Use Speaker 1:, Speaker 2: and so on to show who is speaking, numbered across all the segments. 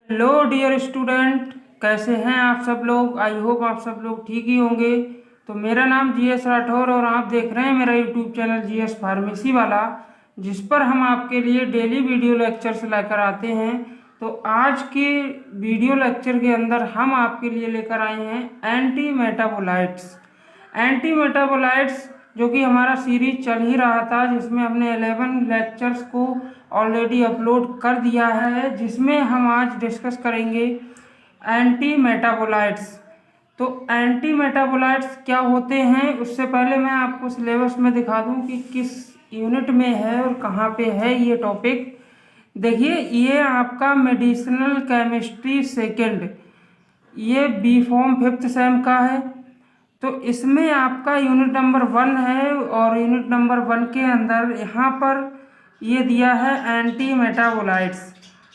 Speaker 1: Hello dear student, कैसे हैं आप सब लोग। आई होप आप सब लोग ठीक ही होंगे। तो मेरा नाम जीएस राठौर और आप देख रहे हैं मेरा यूट्यूब चैनल जीएस फार्मेसी वाला, जिस पर हम आपके लिए डेली वीडियो लेक्चर्स लेकर आते हैं। तो आज के वीडियो लेक्चर के अंदर हम आपके लिए लेकर आए हैं एंटी मेटाबोलाइट्स। एंटी मेटाबोलाइट्स जो कि हमारा सीरीज चल ही रहा था, जिसमें हमने 11 लेक्चर्स को ऑलरेडी अपलोड कर दिया है, जिसमें हम आज डिस्कस करेंगे एंटी मेटाबोलाइट्स। तो एंटी मेटाबोलाइट्स क्या होते हैं, उससे पहले मैं आपको सिलेबस में दिखा दूं कि किस यूनिट में है और कहाँ पे है ये टॉपिक। देखिए, ये आपका मेडिसिनल केमिस्ट्री सेकेंड, ये बी फॉर्म 5th सेम का है। तो इसमें आपका यूनिट नंबर 1 है और यूनिट नंबर 1 के अंदर यहाँ पर ये दिया है एंटी मेटाबोलाइट्स।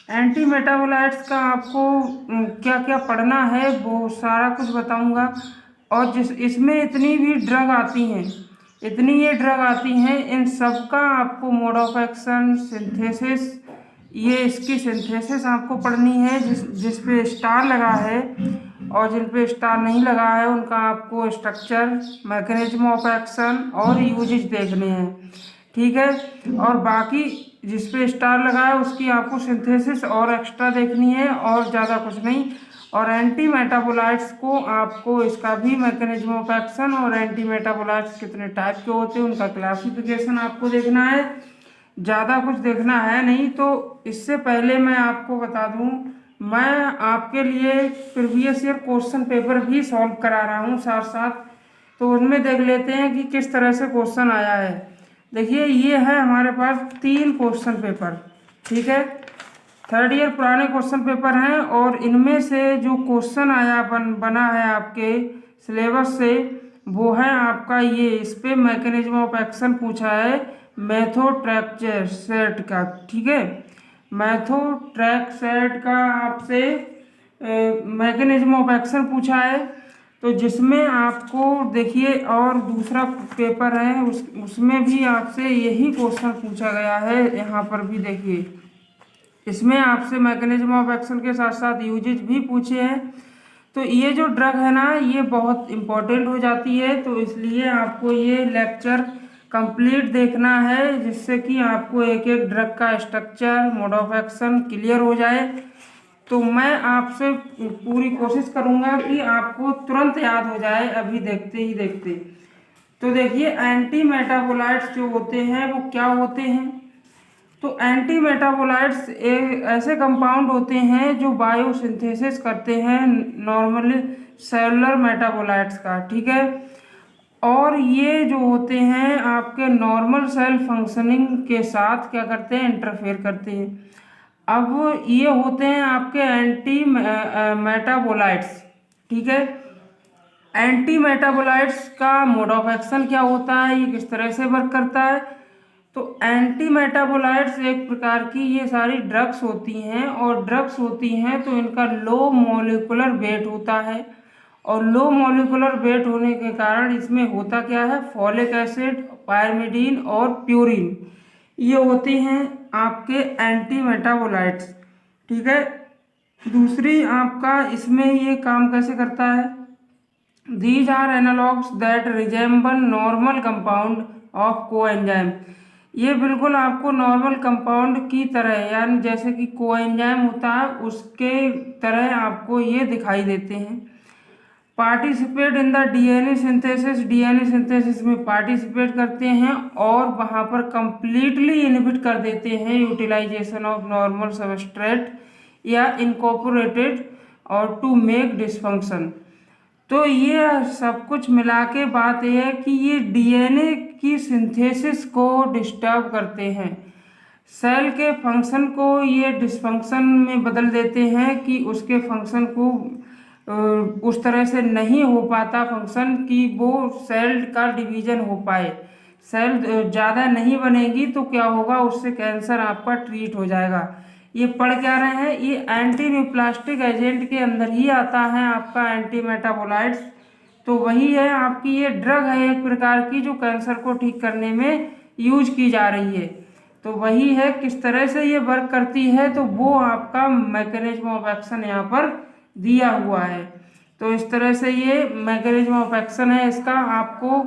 Speaker 1: एंटी मेटाबोलाइट्स का आपको क्या क्या पढ़ना है वो सारा कुछ बताऊंगा। और जिस इसमें इतनी भी ड्रग आती हैं, इतनी ये ड्रग आती हैं, इन सब का आपको मोड ऑफ एक्शन, सिंथेसिस, ये इसकी सिंथेसिस आपको पढ़नी है। जिस पे स्टार लगा है और जिन पे स्टार नहीं लगा है उनका आपको स्ट्रक्चर, मैकेनिज्म ऑफ एक्शन और यूजेज देखने हैं, ठीक है। और बाकी जिस पे स्टार लगा है उसकी आपको सिंथेसिस और एक्स्ट्रा देखनी है और ज़्यादा कुछ नहीं। और एंटी मेटाबोलाइट्स को आपको इसका भी मैकेनिज्म ऑफ एक्शन और एंटी मेटाबोलाइट्स कितने टाइप के होते हैं उनका क्लासिफिकेशन आपको देखना है। ज़्यादा कुछ देखना है नहीं। तो इससे पहले मैं आपको बता दूं, मैं आपके लिए प्रीवियस ईयर क्वेश्चन पेपर भी सॉल्व करा रहा हूं साथ साथ। तो उनमें देख लेते हैं कि किस तरह से क्वेश्चन आया है। देखिए, ये है हमारे पास 3 क्वेश्चन पेपर, ठीक है। 3rd ईयर पुराने क्वेश्चन पेपर हैं और इनमें से जो क्वेश्चन आया बना है आपके सिलेबस से, वो है आपका ये। इस पे मैकेनिज्म ऑफ एक्शन पूछा है मेथोट्रेक्सेट का, ठीक है। मेथोट्रेक्सेट का आपसे मैकेनिज्म ऑफ एक्शन पूछा है। तो जिसमें आपको देखिए, और दूसरा पेपर है उसमें भी आपसे यही क्वेश्चन पूछा गया है। यहाँ पर भी देखिए, इसमें आपसे मैकेनिज्म ऑफ एक्शन के साथ साथ यूजेज भी पूछे हैं। तो ये जो ड्रग है ना, ये बहुत इम्पोर्टेंट हो जाती है, तो इसलिए आपको ये लेक्चर कंप्लीट देखना है, जिससे कि आपको एक एक ड्रग का structure, mode of action clear हो जाए। तो मैं आपसे पूरी कोशिश करूंगा कि आपको तुरंत याद हो जाए अभी देखते ही देखते। तो देखिए, एंटी मेटाबोलाइट्स जो होते हैं वो क्या होते हैं। तो एंटी मेटाबोलाइट्स ऐसे कंपाउंड होते हैं जो बायोसिंथेसिस करते हैं नॉर्मली सेलुलर मेटाबोलाइट्स का, ठीक है। और ये जो होते हैं आपके नॉर्मल सेल फंक्शनिंग के साथ क्या करते हैं, इंटरफेयर करते हैं। अब ये होते हैं आपके एंटी मेटाबोलाइट्स, ठीक है। एंटी मेटाबोलाइट्स का मोड ऑफ एक्शन क्या होता है, ये किस तरह से वर्क करता है। तो एंटी मेटाबोलाइट्स एक प्रकार की ये सारी ड्रग्स होती हैं, और ड्रग्स होती हैं तो इनका लो मॉलिक्यूलर वेट होता है। और लो मॉलिक्यूलर वेट होने के कारण इसमें होता क्या है, फॉलिक एसिड, पायरिमिडीन और प्यूरिन, ये होती हैं आपके एंटी मेटाबोलाइट्स, ठीक है। दूसरी आपका इसमें ये काम कैसे करता है, these are analogues that resemble normal compound of coenzyme. ये बिल्कुल आपको नॉर्मल कंपाउंड की तरह, यानी जैसे कि कोएंजाइम होता है उसके तरह आपको ये दिखाई देते हैं। Participate in the DNA synthesis, DNA synthesis में पार्टिसिपेट करते हैं और वहाँ पर कंप्लीटली इनहिबिट कर देते हैं यूटिलाइजेशन ऑफ नॉर्मल सबस्ट्रेट या इनकॉर्पोरेटेड और टू मेक डिसफंक्शन। तो ये सब कुछ मिला के बात यह है कि ये डीएनए की सिंथेसिस को डिस्टर्ब करते हैं, सेल के फंक्शन को ये डिसफंक्शन में बदल देते हैं कि उसके फंक्शन को उस तरह से नहीं हो पाता फंक्शन कि वो सेल का डिवीजन हो पाए। सेल ज़्यादा नहीं बनेगी तो क्या होगा, उससे कैंसर आपका ट्रीट हो जाएगा। ये पढ़ क्या रहे हैं, ये एंटी न्यूप्लास्टिक एजेंट के अंदर ही आता है आपका एंटी मेटाबोलाइट्स। तो वही है आपकी ये ड्रग है एक प्रकार की, जो कैंसर को ठीक करने में यूज की जा रही है। तो वही है किस तरह से ये वर्क करती है, तो वो आपका मैकेनिज्म ऑफ एक्शन यहाँ पर दिया हुआ है। तो इस तरह से ये मैकेनिज्म ऑफ एक्शन है इसका, आपको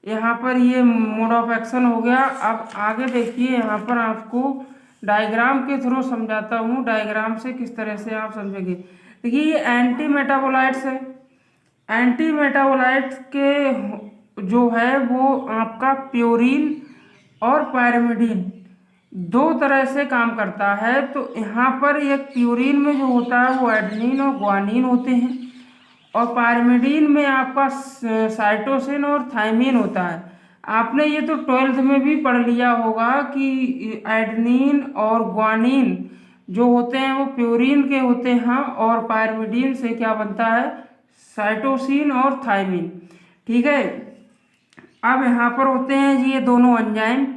Speaker 1: यहाँ पर ये मोड ऑफ एक्शन हो गया। अब आगे देखिए, यहाँ पर आपको डायग्राम के थ्रू समझाता हूँ, डायग्राम से किस तरह से आप समझेंगे। देखिए ये एंटी मेटाबोलाइट्स है। एंटी मेटाबोलाइट्स के जो है वो आपका प्यूरिन और पायरिमिडीन दो तरह से काम करता है। तो यहाँ पर एक प्यूरिन में जो होता है वो एडेनिन और ग्वानिन होते हैं, और पायरिमिडीन में आपका साइटोसिन और थायमिन होता है। आपने ये तो 12th में भी पढ़ लिया होगा कि एडेनिन और ग्वानिन जो होते हैं वो प्यूरिन के होते हैं, और पायरिमिडीन से क्या बनता है, साइटोसिन और थायमिन। ठीक है, अब यहाँ पर होते हैं जी ये दोनों एंजाइम,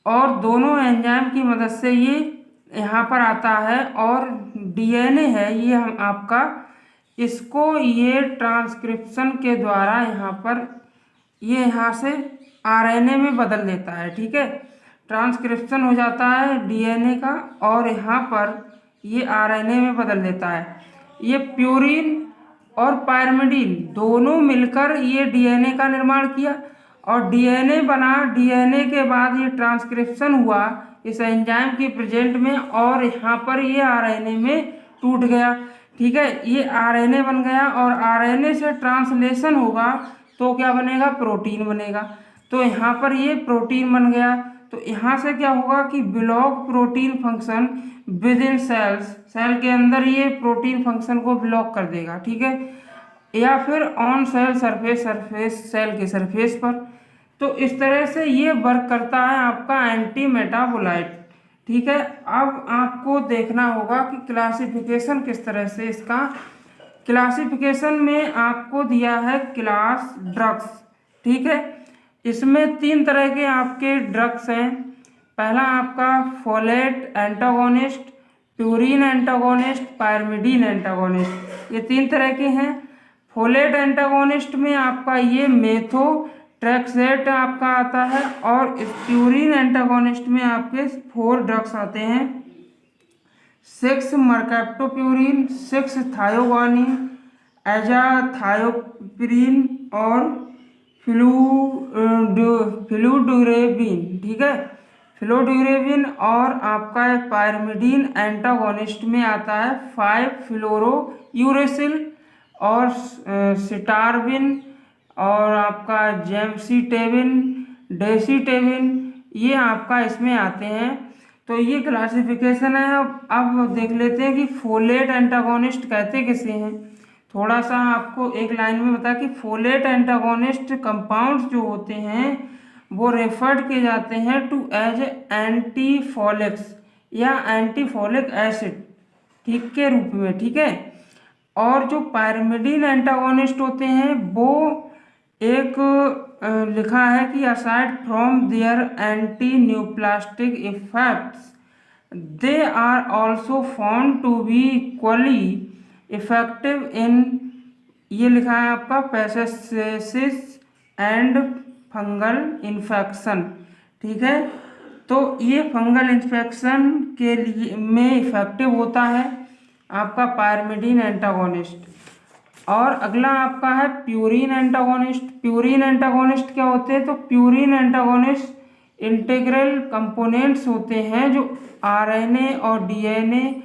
Speaker 1: और दोनों एंजाइम की मदद से ये यहाँ पर आता है, और डीएनए है ये हम आपका, इसको ये ट्रांसक्रिप्शन के द्वारा यहाँ पर ये यहाँ से आरएनए में बदल देता है। ठीक है, ट्रांसक्रिप्शन हो जाता है डीएनए का, और यहाँ पर ये आरएनए में बदल देता है। ये प्यूरिन और पायरिमिडीन दोनों मिलकर ये डीएनए का निर्माण किया, और डीएनए बना। डीएनए के बाद ये ट्रांसक्रिप्शन हुआ इस एंजाइम की प्रेजेंट में, और यहाँ पर ये आरएनए में टूट गया। ठीक है, ये आरएनए बन गया, और आरएनए से ट्रांसलेशन होगा तो क्या बनेगा, प्रोटीन बनेगा। तो यहाँ पर ये प्रोटीन बन गया। तो यहाँ से क्या होगा कि block protein function within cells, cell के अंदर ये प्रोटीन फंक्शन को ब्लॉक कर देगा। ठीक है, या फिर ऑन सेल सरफेस, सेल के सरफेस पर। तो इस तरह से ये वर्क करता है आपका एंटी मेटाबोलाइट। ठीक है, अब आपको देखना होगा कि क्लासिफिकेशन किस तरह से, इसका क्लासिफिकेशन में आपको दिया है क्लास ड्रग्स। ठीक है, इसमें 3 तरह के आपके ड्रग्स हैं। पहला आपका folate antagonist, purine antagonist, pyrimidine antagonist, ये 3 तरह के हैं। फोलेट एंटागोनिस्ट में आपका ये मेथोट्रेक्सेट आपका आता है, और इस प्यूरिन एंटागोनिस्ट में आपके 4 ड्रग्स आते हैं, 6 मर्कैप्टोप्यूरिन, 6 थायोग्वानिन, एजाथायोप्रिन और फ्लूडुरेबिन। ठीक है, फ्लूडुरेबिन, और आपका पायरिमिडीन एंटागोनिस्ट में आता है 5-फ्लोरोयूरेसिल और सिटारबिन, और आपका जेमसीटेबिन, डेसीटेबिन, ये आपका इसमें आते हैं। तो ये क्लासिफिकेशन है। अब देख लेते हैं कि फोलेट एंटागोनिस्ट कहते किसे हैं। थोड़ा सा आपको एक लाइन में बता कि फोलेट एंटागोनिस्ट कंपाउंड्स जो होते हैं वो रेफर्ड किए जाते हैं टू एज एंटीफोलिक्स या एंटीफोलिक एसिड, ठीक के रूप में। ठीक है, और जो पायरिमिडीन एंटागोनिस्ट होते हैं वो एक लिखा है कि aside from their anti neoplastic effects they are also found to be equally effective in, ये लिखा है आपका पेस्टिसाइड्स एंड फंगल इन्फेक्शन। ठीक है, तो ये फंगल इन्फेक्शन के लिए में इफेक्टिव होता है आपका पायरिमिडीन एंटागोनिस्ट। और अगला आपका है प्यूरिन एंटागोनिस्ट। प्यूरिन एंटागोनिस्ट क्या होते हैं, तो प्यूरिन एंटागोनिस्ट इंटीग्रल कंपोनेंट्स होते हैं जो आरएनए और डीएनए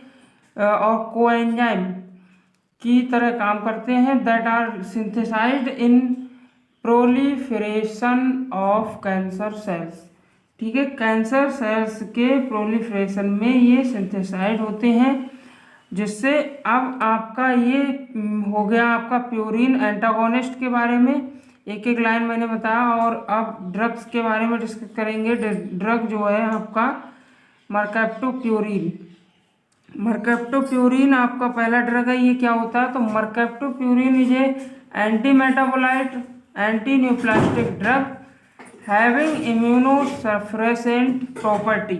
Speaker 1: और कोएंजाइम की तरह काम करते हैं, that are synthesised in proliferation of cancer cells. ठीक है, कैंसर सेल्स के प्रोलिफरेशन में ये सिंथेसाइड होते हैं, जिससे अब आपका ये हो गया आपका प्यूरिन एंटागोनिस्ट के बारे में एक एक लाइन मैंने बताया। और अब ड्रग्स के बारे में डिस्कस करेंगे। ड्रग जो है आपका मर्कैप्टोप्यूरिन। मर्कैप्टोप्यूरिन आपका पहला ड्रग है। ये क्या होता है, तो mercaptopurine is a anti metabolite anti neoplastic drug having immunosuppressant property.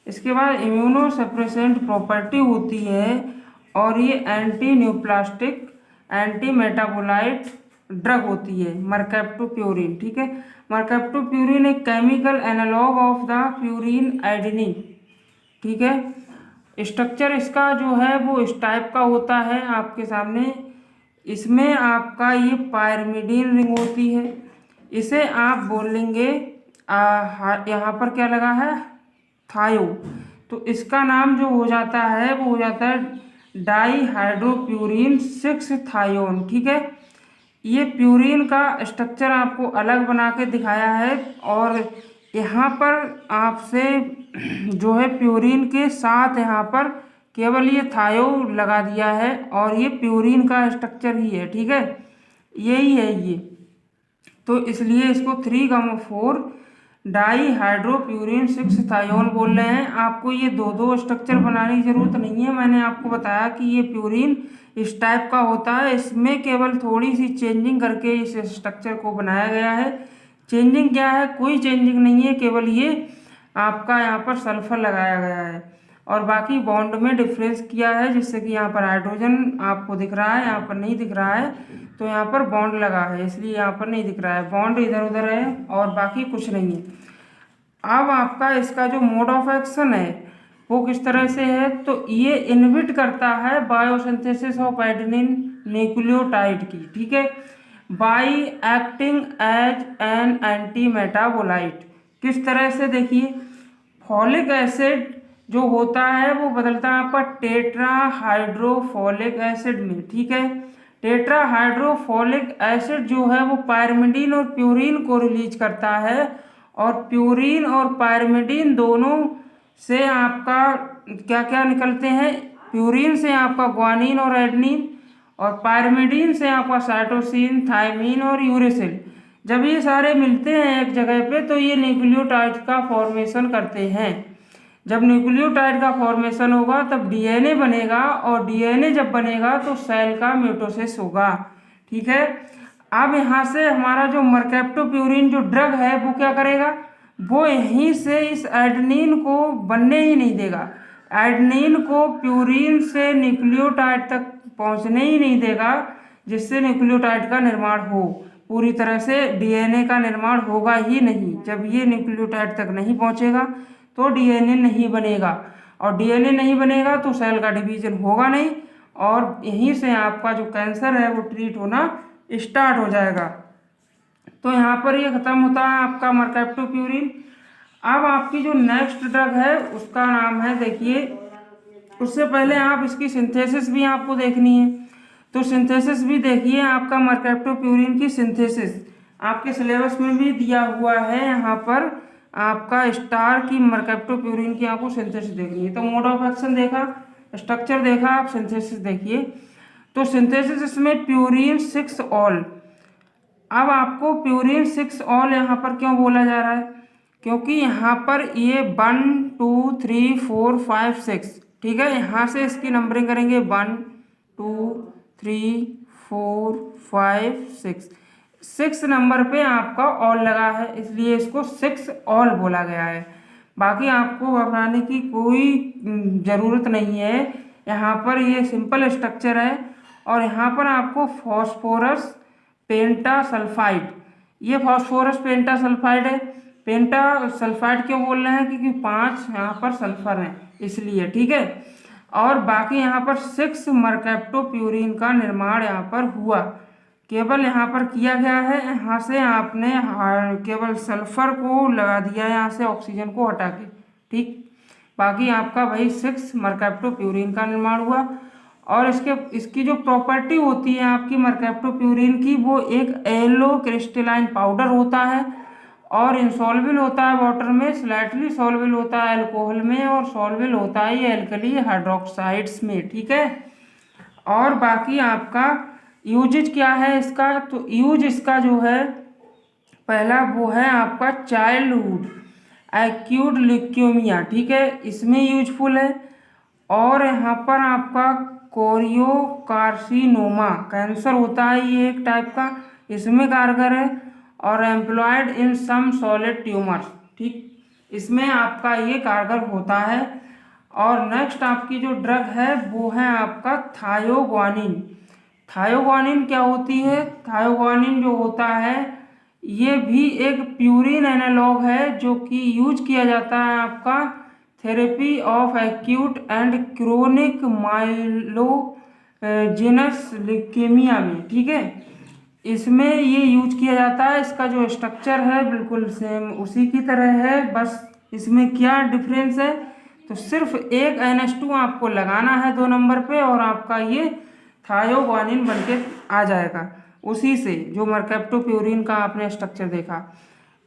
Speaker 1: इसके बाद इम्यूनोसप्रेसेंट प्रॉपर्टी होती है, और ये anti neoplastic, anti metabolite drug होती है मर्कैप्टोप्यूरिन। ठीक है, मर्कैप्टोप्यूरिन एक chemical analogue of the purine adenine. ठीक है, स्ट्रक्चर इसका जो है वो इस टाइप का होता है आपके सामने। इसमें आपका ये पायरिमिडीन रिंग होती है, इसे आप बोलेंगे यहाँ पर क्या लगा है, थायो। तो इसका नाम जो हो जाता है वो हो जाता है डाईहाइड्रोप्यूरिन 6 थायोन। ठीक है, ये प्यूरिन का स्ट्रक्चर आपको अलग बना के दिखाया है, और यहाँ पर आपसे जो है प्यूरिन के साथ यहाँ पर केवल ये थायो लगा दिया है, और ये प्यूरिन का स्ट्रक्चर ही है। ठीक है, यही है ये, तो इसलिए इसको 3-4 डाईहाइड्रोप्यूरिन 6 थायोन बोल रहे हैं। आपको ये दो स्ट्रक्चर बनाने की ज़रूरत नहीं है। मैंने आपको बताया कि ये प्यूरिन इस टाइप का होता है, इसमें केवल थोड़ी सी चेंजिंग करके इस स्ट्रक्चर को बनाया गया है। चेंजिंग क्या है, कोई चेंजिंग नहीं है, केवल ये आपका यहाँ पर सल्फर लगाया गया है, और बाकी बॉन्ड में डिफरेंस किया है, जिससे कि यहाँ पर हाइड्रोजन आपको दिख रहा है, यहाँ पर नहीं दिख रहा है, तो यहाँ पर बॉन्ड लगा है इसलिए यहाँ पर नहीं दिख रहा है, बॉन्ड इधर उधर है और बाकी कुछ नहीं है। अब आपका इसका जो मोड ऑफ एक्शन है वो किस तरह से है, तो ये इनहिबिट करता है बायोसिंथेसिस ऑफ एडेनिन न्यूक्लियोटाइड की। ठीक है, by acting as an anti metabolite. किस तरह से, देखिए फॉलिक एसिड जो होता है वो बदलता है आपका टेट्राहाइड्रोफोलिक एसिड में। ठीक है, टेट्राहाइड्रोफोलिक एसिड जो है वो पायरिमिडीन और प्यूरिन को रिलीज करता है, और प्यूरिन और पायरिमिडीन दोनों से आपका क्या क्या निकलते हैं, प्यूरिन से आपका ग्वानिन और एडेनिन, और पायरिमिडीन से आपका साइटोसिन, थायमीन और यूरेसिल। जब ये सारे मिलते हैं एक जगह पे तो ये न्यूक्लियोटाइड का फॉर्मेशन करते हैं। जब न्यूक्लियोटाइड का फॉर्मेशन होगा तब डीएनए बनेगा, और डीएनए जब बनेगा तो सेल का म्यूटोसिस होगा। ठीक है, अब यहाँ से हमारा जो मर्कैप्टोप्यूरिन जो ड्रग है वो क्या करेगा, वो यहीं से इस एडेनिन को बनने ही नहीं देगा, एडेनिन को प्यूरिन से न्यूक्लियोटाइड तक पहुँचने ही नहीं देगा, जिससे न्यूक्लियोटाइड का निर्माण हो। पूरी तरह से डीएनए का निर्माण होगा ही नहीं। जब ये न्यूक्लियोटाइड तक नहीं पहुँचेगा तो डीएनए नहीं बनेगा, और डीएनए नहीं बनेगा तो सेल का डिवीजन होगा नहीं, और यहीं से आपका जो कैंसर है वो ट्रीट होना स्टार्ट हो जाएगा। तो यहाँ पर ये खत्म होता है आपका मर्कैप्टोप्यूरिन। अब आपकी जो नेक्स्ट ड्रग है उसका नाम है, देखिए उससे पहले आप इसकी सिंथेसिस भी आपको देखनी है, तो सिंथेसिस भी देखिए। आपका मर्कैप्टोप्यूरिन की सिंथेसिस आपके सिलेबस में भी दिया हुआ है, यहाँ पर आपका स्टार की मर्कैप्टोप्यूरिन की आपको सिंथेसिस देखनी है। तो मोड ऑफ एक्शन देखा, स्ट्रक्चर देखा, आप सिंथेसिस देखिए। तो सिंथेसिस इसमें प्यूरिन 6 ऑल। अब आपको प्यूरिन 6 ऑल यहाँ पर क्यों बोला जा रहा है, क्योंकि यहाँ पर ये 1 2 3 4 5 6, ठीक है, यहाँ से इसकी नंबरिंग करेंगे 1 2 3 4 5 6, 6 नंबर पे आपका ऑल लगा है, इसलिए इसको 6 ऑल बोला गया है। बाकी आपको घबराने की कोई ज़रूरत नहीं है, यहाँ पर ये सिंपल स्ट्रक्चर है। और यहाँ पर आपको फॉस्फोरस पेंटासल्फाइड, ये फॉस्फोरस पेंटासल्फाइड है। पेंटा सल्फाइड क्यों बोल रहे हैं, क्योंकि 5 यहाँ पर सल्फर हैं इसलिए। ठीक है, और बाकी यहाँ पर 6 मर्कैप्टोप्यूरिन का निर्माण यहाँ पर हुआ, केवल यहाँ पर किया गया है, यहाँ से आपने केवल सल्फर को लगा दिया है, यहाँ से ऑक्सीजन को हटा के। ठीक, बाकी आपका वही 6 मर्कैप्टोप्यूरिन का निर्माण हुआ। और इसकी जो प्रॉपर्टी होती है आपकी मर्कैप्टोप्यूरिन की, वो एक येलो क्रिस्टलाइन पाउडर होता है, और इंसॉल्युबल होता है वाटर में, स्लाइटली सॉल्युबल होता है अल्कोहल में, और सॉल्युबल होता है ये एल्कली हाइड्रोक्साइड्स में। ठीक है, और बाकी आपका यूजेज क्या है इसका, तो यूज इसका जो है पहला वो है आपका चाइल्डहुड एक्यूट ल्यूकेमिया। ठीक है, इसमें यूजफुल है। और यहाँ पर आपका कोरियोकार्सिनोमा कैंसर होता है ये एक टाइप का, इसमें कारगर है। और employed in some solid tumours, ठीक, इसमें आपका ये कारगर होता है। और नेक्स्ट आपकी जो ड्रग है वो है आपका थायोग्वानिन। थायोग्वानिन क्या होती है? थायोग्वानिन जो होता है ये भी एक प्यूरिन एनालॉग है जो कि यूज किया जाता है आपका therapy of acute and chronic myelogenous leukaemia में, ठीक है। इसमें ये यूज किया जाता है। इसका जो स्ट्रक्चर है बिल्कुल सेम उसी की तरह है, बस इसमें क्या डिफरेंस है, तो सिर्फ एक NH2 आपको लगाना है 2 नंबर पे और आपका ये थायोग्वानिन बनके आ जाएगा उसी से, जो मरकैप्टोप्यूरिन का आपने स्ट्रक्चर देखा।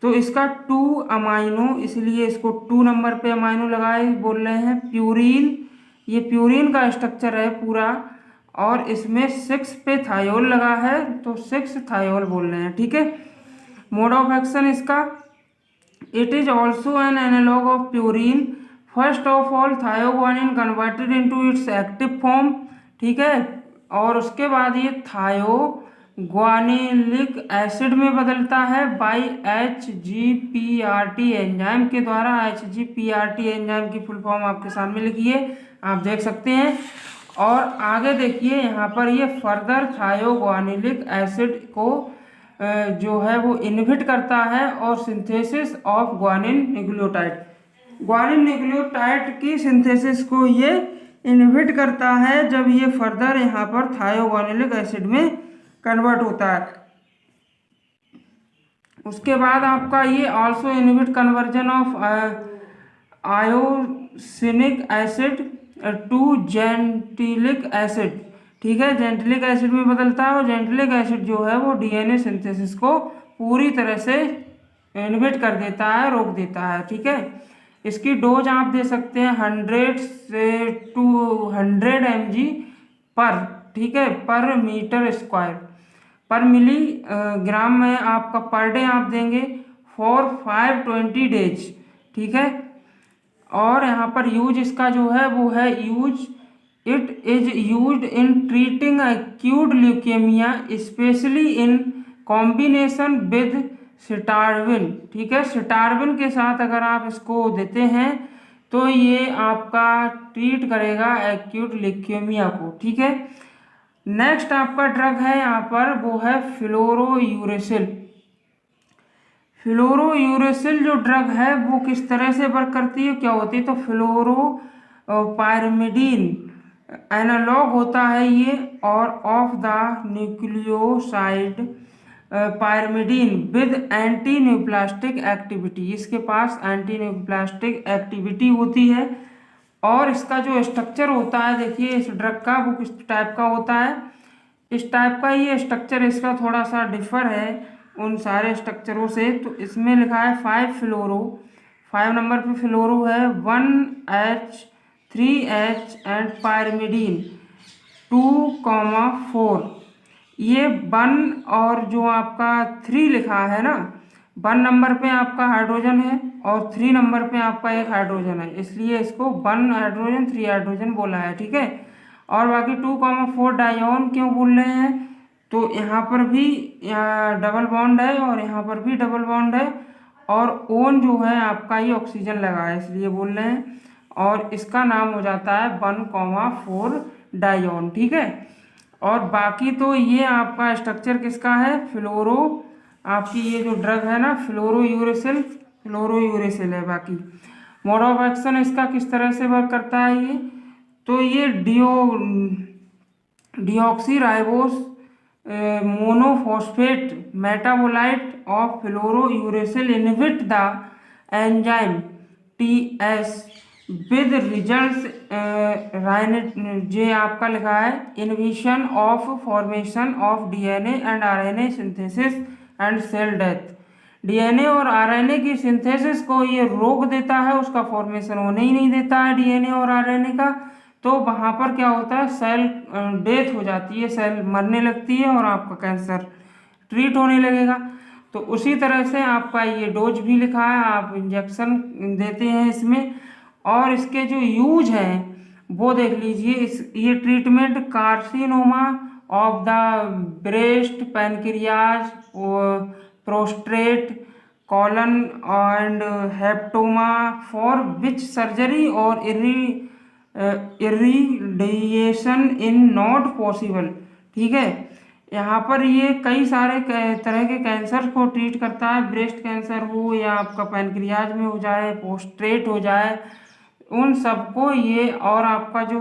Speaker 1: तो इसका 2 अमाइनो, इसलिए इसको 2 नंबर पे अमाइनो लगाए बोल रहे हैं। प्यूरिन, ये प्यूरिन का स्ट्रक्चर है पूरा, और इसमें 6 पे थायोल लगा है तो 6 थायोल बोल रहे हैं, ठीक है। मोड ऑफ एक्शन इसका, it is also an analogue of purine. First of all thioguanine converted into its active form, ठीक है, और उसके बाद ये थायोग्वानिलिक एसिड में बदलता है बाई HGPRT एंजाइम के द्वारा। HGPRT एंजाइम की फुल फॉर्म आपके सामने लिखी है, आप देख सकते हैं। और आगे देखिए यहाँ पर ये फर्दर थायोग्वानिलिक एसिड को जो है वो इनहिबिट करता है और synthesis of guanine nucleotide, guanine nucleotide की सिंथेसिस को ये इनहिबिट करता है जब ये फर्दर यहाँ पर थायोग्वानिलिक एसिड में कन्वर्ट होता है। उसके बाद आपका ये also inhibit conversion of inosinic acid to guanylic acid, ठीक है, जेंटिलिक एसिड में बदलता है। और जेंटिलिक एसिड जो है वो DNA सिंथेसिस को पूरी तरह से इनहिबिट कर देता है, रोक देता है, ठीक है। इसकी डोज आप दे सकते हैं 100 से 200 mg पर, ठीक है, पर मीटर स्क्वायर, पर मिली ग्राम में आपका पर डे आप देंगे फॉर 520 डेज, ठीक है। और यहाँ पर यूज इसका जो है वो है use, it is used in treating acute leukaemia specially in combination with cytarabine, ठीक है। सिटारविन के साथ अगर आप इसको देते हैं तो ये आपका ट्रीट करेगा एक्यूट ल्यूकेमिया को, ठीक है। नेक्स्ट आपका ड्रग है यहाँ पर वो है फ्लोरोयूरेसिल। फ्लोरोयूरेसिल जो ड्रग है वो किस तरह से वर्क करती है, क्या होती है, तो फ्लोरोपायरिमिडीन एनालॉग होता है ये, और of the nucleoside pyrimidine with anti neoplastic activity, इसके पास एंटी न्यूप्लास्टिक एक्टिविटी होती है। और इसका जो स्ट्रक्चर होता है देखिए इस ड्रग का वो किस टाइप का होता है, इस टाइप का ये स्ट्रक्चर इसका थोड़ा सा डिफर है उन सारे स्ट्रक्चरों से। तो इसमें लिखा है 5 फ्लोरो, 5 नंबर पे फ्लोरो है, 1H 3H एंड पायरिमिडीन 2,4, ये 1 और जो आपका 3 लिखा है ना, 1 नंबर पे आपका हाइड्रोजन है और 3 नंबर पे आपका एक हाइड्रोजन है, इसलिए इसको 1 हाइड्रोजन 3 हाइड्रोजन बोला है, ठीक है। और बाकी 2,4 डायोन क्यों बोल रहे हैं, तो यहाँ पर भी डबल बॉन्ड है और यहाँ पर भी डबल बॉन्ड है, और ओन जो है आपका ये ऑक्सीजन लगा है इसलिए बोल रहे हैं, और इसका नाम हो जाता है 1,4 डायोन, ठीक है। और बाकी तो ये आपका स्ट्रक्चर किसका है, फ्लोरो, आपकी ये जो ड्रग है ना फ्लोरोयूरेसिल, फ्लोरोयूरेसिल है। बाकी मोड ऑफ एक्शन इसका किस तरह से वर्क करता है ये, तो ये deoxyribose monophosphate metabolite of fluorouracil inhibit the enzyme TS with results जे आपका लिखा है inhibition of formation of DNA and RNA synthesis and cell death. DNA और RNA की सिंथेसिस को ये रोक देता है, उसका फॉर्मेशन होने ही नहीं देता है DNA और RNA का, तो वहाँ पर क्या होता है, सेल डेथ हो जाती है, सेल मरने लगती है और आपका कैंसर ट्रीट होने लगेगा। तो उसी तरह से आपका ये डोज भी लिखा है, आप इंजेक्शन देते हैं इसमें। और इसके जो यूज हैं वो देख लीजिए, ये treatment carcinoma of the breast, pancreas, prostate, colon and hepatoma for which surgery और इरिडिएशन इन नॉट पॉसिबल, ठीक है। यहाँ पर ये कई सारे तरह के कैंसर को ट्रीट करता है, ब्रेस्ट कैंसर हो या आपका पैनक्रियाज में हो जाए, प्रोस्टेट हो जाए, उन सबको ये, और आपका जो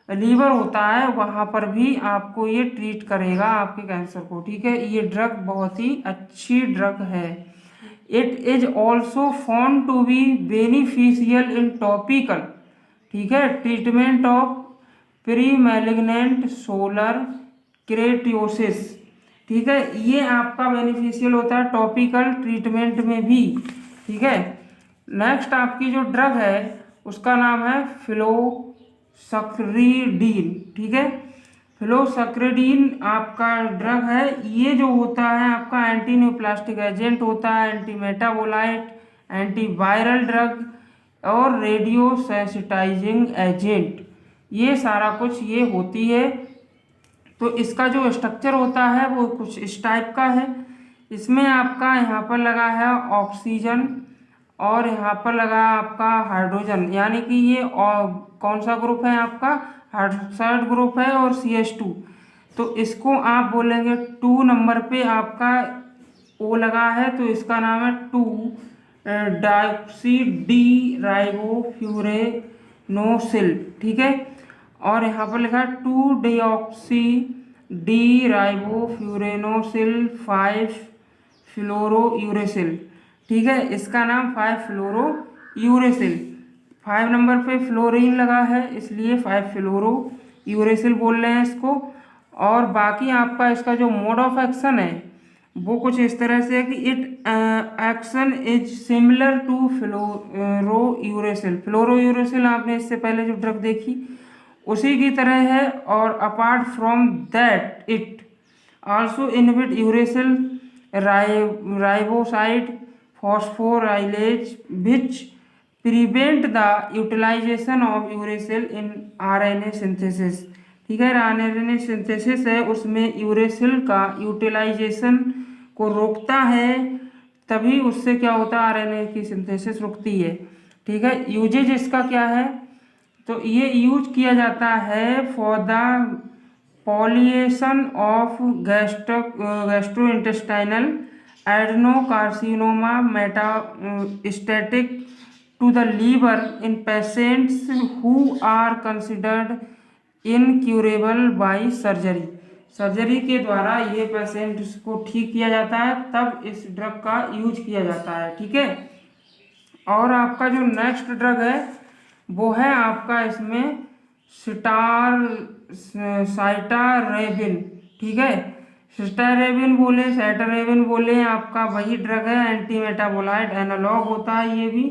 Speaker 1: लीवर होता है वहाँ पर भी आपको ये ट्रीट करेगा आपके कैंसर को, ठीक है। ये ड्रग बहुत ही अच्छी ड्रग है। It is also found to be beneficial in topical, ठीक है, treatment of pre malignant solar keratosis, ठीक है। ये आपका बेनिफिशियल होता है टॉपिकल ट्रीटमेंट में भी, ठीक है। नेक्स्ट आपकी जो ड्रग है उसका नाम है फ्लोसक्रिडीन, ठीक है। फ्लोसक्रिडीन आपका ड्रग है। ये जो होता है आपका एंटी न्यूप्लास्टिक एजेंट होता है, एंटी मेटाबोलाइट, एंटीवायरल ड्रग और रेडियो सेंसिटाइजिंग एजेंट, ये सारा कुछ ये होती है। तो इसका जो स्ट्रक्चर होता है वो कुछ इस टाइप का है। इसमें आपका यहाँ पर लगा है ऑक्सीजन और यहाँ पर लगा आपका हाइड्रोजन, यानी कि ये कौन सा ग्रुप है आपका, हाइड्रोक्साइड ग्रुप है और CH2। तो इसको आप बोलेंगे 2 नंबर पे आपका O लगा है, तो इसका नाम है 2 डाइऑक्सी डी राइबोफ्यूरेनोसिल, ठीक है। और यहाँ पर लिखा है 2 डिऑक्सी डी राइबोफ्यूरेनोसिल 5 फ्लोरोयूरेसिल, ठीक है। इसका नाम 5 फ्लोरोयूरेसिल, 5 नंबर पे फ्लोरीन लगा है इसलिए 5 फ्लोरोयूरेसिल बोल रहे हैं इसको। और बाकी आपका इसका जो मोड ऑफ एक्शन है वो कुछ इस तरह से है कि it action is similar to fluorouracil. Fluorouracil आपने इससे पहले जो ड्रग देखी उसी की तरह है। और apart from that it also inhibit uracil riboside phosphorylase which prevent the utilisation of uracil in RNA synthesis, ठीक है। RNA सिंथेसिस है उसमें यूरेसिल का यूटिलाइजेशन को रोकता है, तभी उससे क्या होता है RNA की सिंथेसिस रुकती है, ठीक है। यूजेज इसका क्या है, तो ये यूज किया जाता है for the palliation of gastrointestinal adenocarcinoma metastatic to the liver in patients who are considered incurable by surgery. Surgery के द्वारा ये पेशेंट को ठीक किया जाता है, तब इस ड्रग का यूज किया जाता है, ठीक है। और आपका जो नेक्स्ट ड्रग है वो है आपका इसमें साइटारेबिन, ठीक है। सिस्टारेबिन बोले, साइटारेबिन बोले, आपका वही ड्रग है, एंटी मेटाबोलाइट एनालॉग होता है ये भी।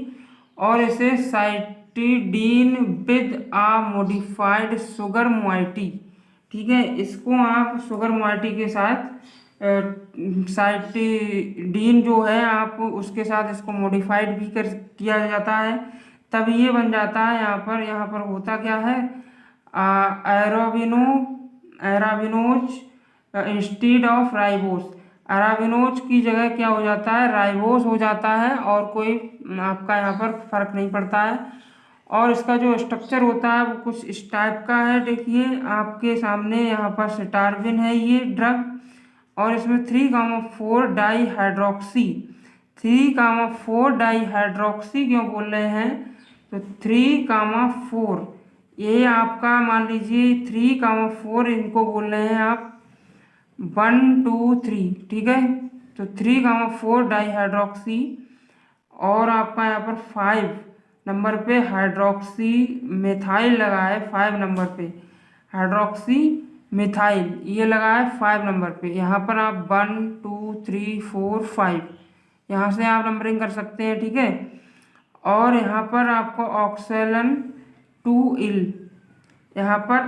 Speaker 1: और इसे cytidine with a modified sugar moiety, ठीक है। इसको आप शुगर मोइटी के साथ साइटिडीन जो है आप उसके साथ इसको मॉडिफाइड भी किया जाता है, तब ये बन जाता है। यहाँ पर होता क्या है, एराबिनोज इंस्टीड ऑफ राइबोस, एराबिनोज की जगह क्या हो जाता है, राइबोस हो जाता है, और कोई आपका यहाँ पर फर्क नहीं पड़ता है। और इसका जो स्ट्रक्चर होता है वो कुछ इस टाइप का है, देखिए आपके सामने यहाँ पर सिटारबिन है ये ड्रग, और इसमें 3,4 डाईहाइड्रोक्सी, 3,4 डाईहाइड्रोक्सी क्यों बोल रहे हैं, तो 3,4 ये आपका मान लीजिए 3,4 इनको बोल रहे हैं आप 1 2 3, ठीक है। तो 3,4 डाईहाइड्रोक्सी, और आपका यहाँ पर 5 नंबर पे हाइड्रोक्सी मिथाइल लगा है, 5 नंबर पे हाइड्रोक्सी मिथाइल ये लगा है 5 नंबर पे। यहाँ पर आप 1 2 3 4 5 यहाँ से आप नंबरिंग कर सकते हैं, ठीक है। और यहाँ पर आपको ऑक्सैलन 2इल, यहाँ पर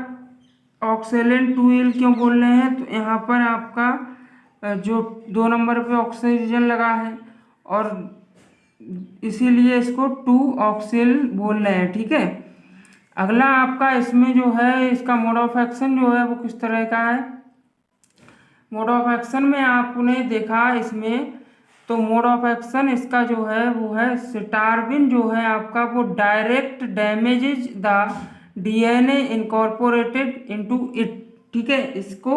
Speaker 1: ऑक्सैलन 2इल क्यों बोल रहे हैं, तो यहाँ पर आपका जो 2 नंबर पे ऑक्सीजन लगा है और इसीलिए इसको 2-ऑक्सिल बोल रहे हैं, ठीक है। अगला आपका इसमें जो है इसका मोड ऑफ एक्शन जो है वो किस तरह का है। मोड ऑफ एक्शन में आपने देखा इसमें, तो मोड ऑफ एक्शन इसका जो है वो है सिटारबिन जो है आपका वो direct damages the DNA incorporated into it, ठीक है। इसको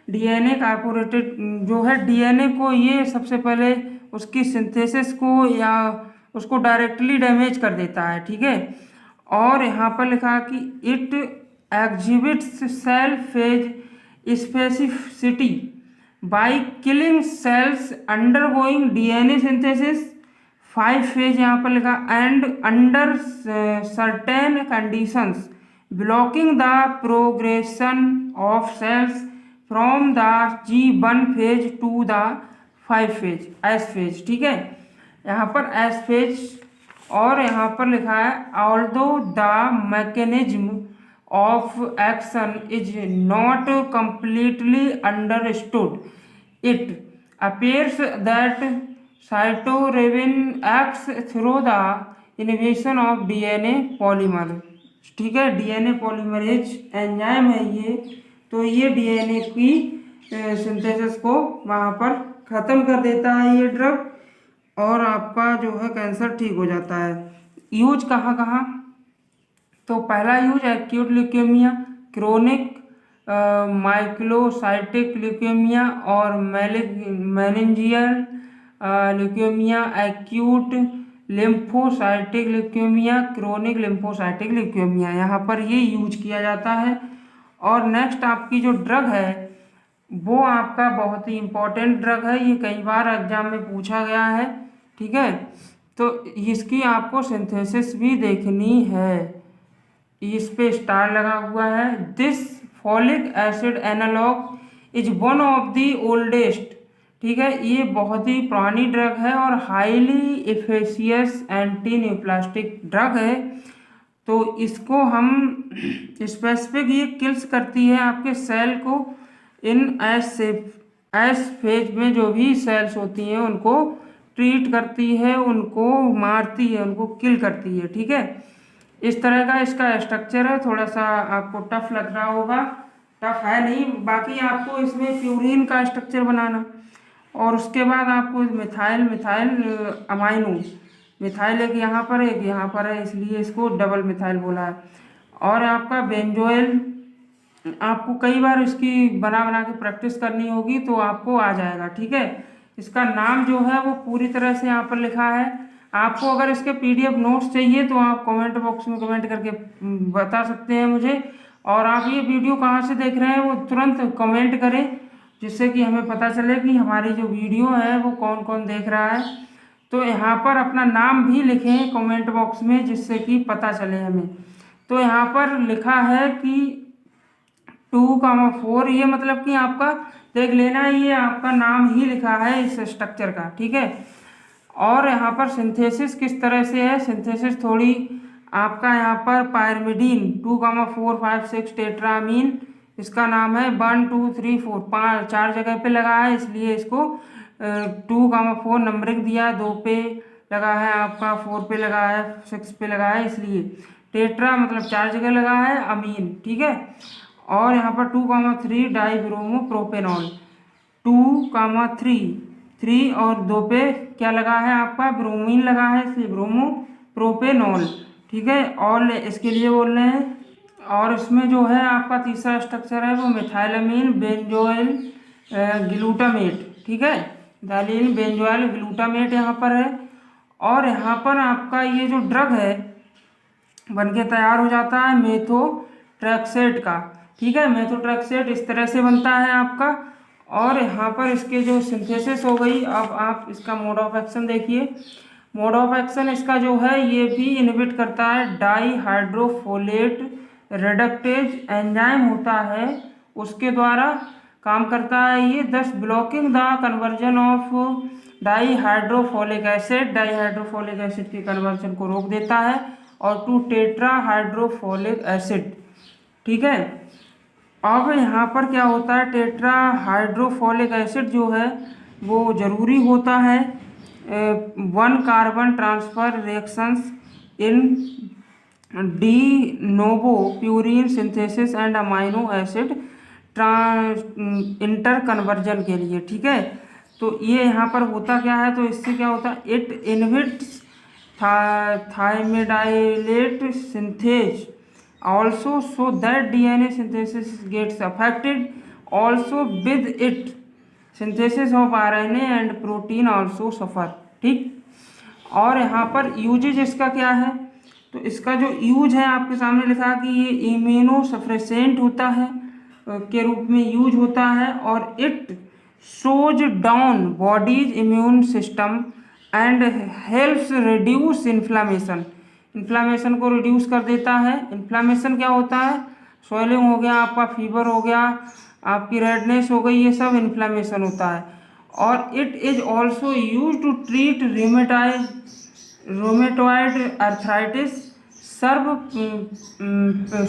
Speaker 1: डीएनए कारपोरेटेड जो है डीएनए को ये सबसे पहले उसकी सिंथेसिस को या उसको डायरेक्टली डैमेज कर देता है, ठीक है। और यहाँ पर लिखा कि it exhibits cell phase specificity by killing cells undergoing DNA synthesis 5 phase यहाँ पर लिखा and under certain conditions blocking the progression of cells from the G1 phase to the 5 phase S phase, ठीक है। यहाँ पर एस फेज और यहाँ पर लिखा है although the mechanism of action is not completely understood it appears that cytarabine acts through the inhibition of DNA polymer, ठीक है। डीएनए पॉलीमरेज एंजाइम है ये, तो ये डीएनए की सिंथेसिस को वहाँ पर ख़त्म कर देता है ये ड्रग, और आपका जो है कैंसर ठीक हो जाता है। यूज कहाँ कहाँ, तो पहला use acute leukaemia, chronic myelocytic leukaemia और meningeal leukaemia, acute lymphocytic leukaemia, chronic lymphocytic leukaemia, यहाँ पर ये यूज किया जाता है। और नेक्स्ट आपकी जो ड्रग है वो आपका बहुत ही इम्पोर्टेंट ड्रग है, ये कई बार एग्जाम में पूछा गया है, ठीक है। तो इसकी आपको सिंथेसिस भी देखनी है, इस पे स्टार लगा हुआ है। This folic acid analogue is one of the oldest, ठीक है। ये बहुत ही पुरानी ड्रग है और highly efficient anti neoplastic drug है। तो इसको हम स्पेसिफिक ये किल्स करती है आपके सेल को इन एस फेज में जो भी सेल्स होती हैं उनको ट्रीट करती है, उनको मारती है, उनको किल करती है, ठीक है। इस तरह का इसका स्ट्रक्चर है। थोड़ा सा आपको टफ लग रहा होगा, टफ है नहीं, बाकी आपको इसमें प्यूरिन का स्ट्रक्चर बनाना और उसके बाद आपको मिथाइल अमाइनो, मिथाइल एक यहाँ पर है इसलिए इसको डबल मिथाइल बोला है। और आपका बेंजोइल, आपको कई बार इसकी बना के प्रैक्टिस करनी होगी तो आपको आ जाएगा, ठीक है। इसका नाम जो है वो पूरी तरह से यहाँ पर लिखा है। आपको अगर इसके PDF नोट्स चाहिए तो आप कमेंट बॉक्स में कमेंट करके बता सकते हैं मुझे। और आप ये वीडियो कहाँ से देख रहे हैं वो तुरंत कमेंट करें, जिससे कि हमें पता चले कि हमारी जो वीडियो है वो कौन कौन देख रहा है। तो यहाँ पर अपना नाम भी लिखें कमेंट बॉक्स में, जिससे कि पता चले हमें। तो यहाँ पर लिखा है कि 2,4, ये मतलब कि आपका देख लेना, ये आपका नाम ही लिखा है इस स्ट्रक्चर का, ठीक है। और यहाँ पर सिंथेसिस किस तरह से है, सिंथेसिस थोड़ी आपका यहाँ पर पायरमिडीन 2,4, 5, 6 टेट्रामीन, इसका नाम है 1, 2, 3, 4, 4 जगह पे लगा है, इसलिए इसको 2,4 नंबरिंग दिया, 2 पे लगा है आपका, 4 पे लगा है, 6 पे लगा है, इसलिए टेट्रा मतलब 4 जगह लगा है अमीन, ठीक है। और यहाँ पर 2,3 डाइब्रोमोप्रोपेनॉल, 2,3 और 2 पे क्या लगा है आपका, ब्रोमीन लगा है, इसलिए ब्रोमोप्रोपेनॉल, ठीक है। और इसके लिए बोल रहे हैं। और इसमें जो है आपका तीसरा स्ट्रक्चर है वो मिथाइलमीन बेंजोइल ग्लूटामेट, ठीक है। मिथाइलिन बेंजोइल ग्लूटामेट यहाँ पर है। और यहाँ पर आपका ये जो ड्रग है बनके तैयार हो जाता है मेथोट्रेक्सेट का, ठीक है। मेथोट्रेक्सेट इस तरह से बनता है आपका। और यहाँ पर इसके जो सिंथेसिस हो गई, अब आप इसका मोड ऑफ एक्शन देखिए। मोड ऑफ एक्शन इसका जो है ये भी इनहिबिट करता है, डाईहाइड्रोफोलेट रिडक्टेज एंजाइम होता है उसके द्वारा काम करता है ये, thus blocking the conversion of dihydrofolic acid के कन्वर्जन को रोक देता है, और 2 टेट्राहाइड्रोफोलिक एसिड, ठीक है। अब यहाँ पर क्या होता है, टेट्राहाइड्रोफोलिक एसिड जो है वो ज़रूरी होता है 1 carbon transfer reactions in de novo purine synthesis and amino acid inter conversion के लिए, ठीक है। तो ये यहाँ पर होता क्या है, तो इससे क्या होता है, it inhibits thymidylate synthase also so that DNA synthesis gets affected also with it synthesis of RNA and protein also suffer. ठीक, और यहाँ पर यूजेज इसका क्या है, तो इसका जो यूज है आपके सामने लिखा कि ये इम्यूनो सप्रेसेंट होता है के रूप में यूज होता है, और it shows down bodies immune system and helps reduce inflammation. Inflammation को रिड्यूस कर देता है। इन्फ्लामेशन क्या होता है, स्वेलिंग हो गया, आपका फीवर हो गया, आपकी रेडनेस हो गई, ये सब इन्फ्लामेशन होता है। और it is also use to treat rheumatoid arthritis,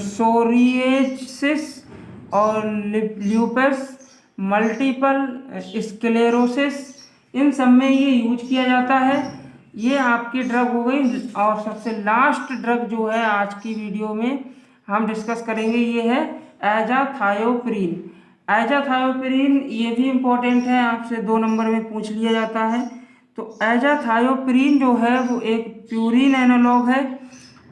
Speaker 1: psoriasis और ल्यूपस, मल्टीपल स्क्लेरोसिस, इन सब में ये यूज किया जाता है। ये आपकी ड्रग हो गई। और सबसे लास्ट ड्रग जो है आज की वीडियो में हम डिस्कस करेंगे, ये है एजाथायोप्रिन। एजाथायोप्रिन ये भी इम्पोर्टेंट है, आपसे 2 नंबर में पूछ लिया जाता है। तो एजाथायोप्रिन जो है वो एक प्यूरिन एनालॉग है,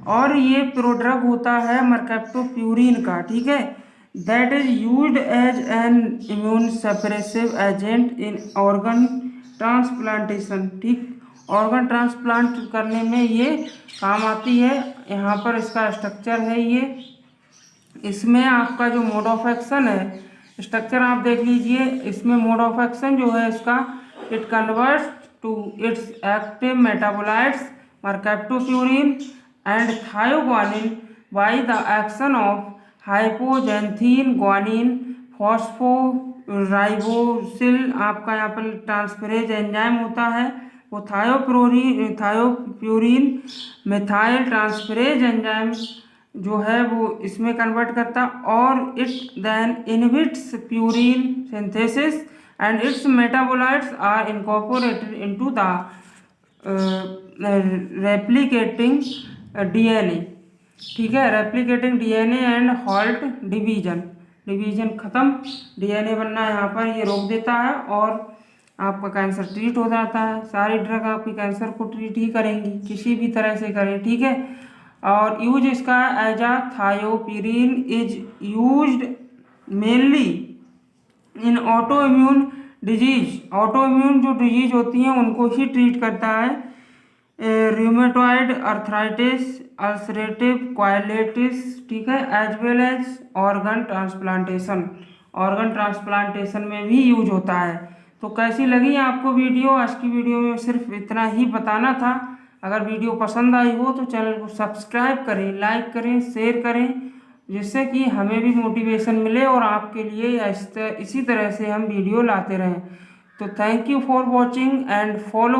Speaker 1: और ये प्रोड्रग होता है मर्कैप्टोप्यूरिन का। ठीक है, that is used as an immune suppressive agent in organ transplantation. ठीक, ऑर्गन ट्रांसप्लांट करने में ये काम आती है। यहाँ पर इसका स्ट्रक्चर है ये, इसमें आपका जो मोड ऑफ एक्शन है, स्ट्रक्चर आप देख लीजिए। इसमें मोड ऑफ एक्शन जो है इसका, it converts to its active metabolites mercaptopurine and thioguanine by the action of hypoxanthine guanine phosphoribosyl. आपका यहाँ पर ट्रांसफरेज एंजाइम होता है, वो थायोप्यूरिन मिथाइल ट्रांसफरेज एंजाइम जो है वो इसमें कन्वर्ट करता, और it then inhibits purine synthesis and its metabolites are incorporated into the replicating DNA। ठीक है, replicating DNA and halt division खत्म, DNA बनना यहाँ पर ये रोक देता है, और आपका कैंसर ट्रीट हो जाता है। सारी ड्रग आपकी कैंसर को ट्रीट ही करेंगी, किसी भी तरह से करें। ठीक है, और यूज इसका azathioprine is used mainly in autoimmune disease. Autoimmune जो डिजीज होती हैं उनको ही ट्रीट करता है। रूमेटॉइड अर्थराइटिस, अल्सरेटिव कोलाइटिस, ठीक है, as well as organ transplantation. Organ transplantation में भी यूज होता है। तो कैसी लगी आपको वीडियो? आज की वीडियो में सिर्फ इतना ही बताना था। अगर वीडियो पसंद आई हो तो चैनल को सब्सक्राइब करें, लाइक करें, शेयर करें, जिससे कि हमें भी मोटिवेशन मिले और आपके लिए इसी तरह से हम वीडियो लाते रहें। तो thank you for watching and follow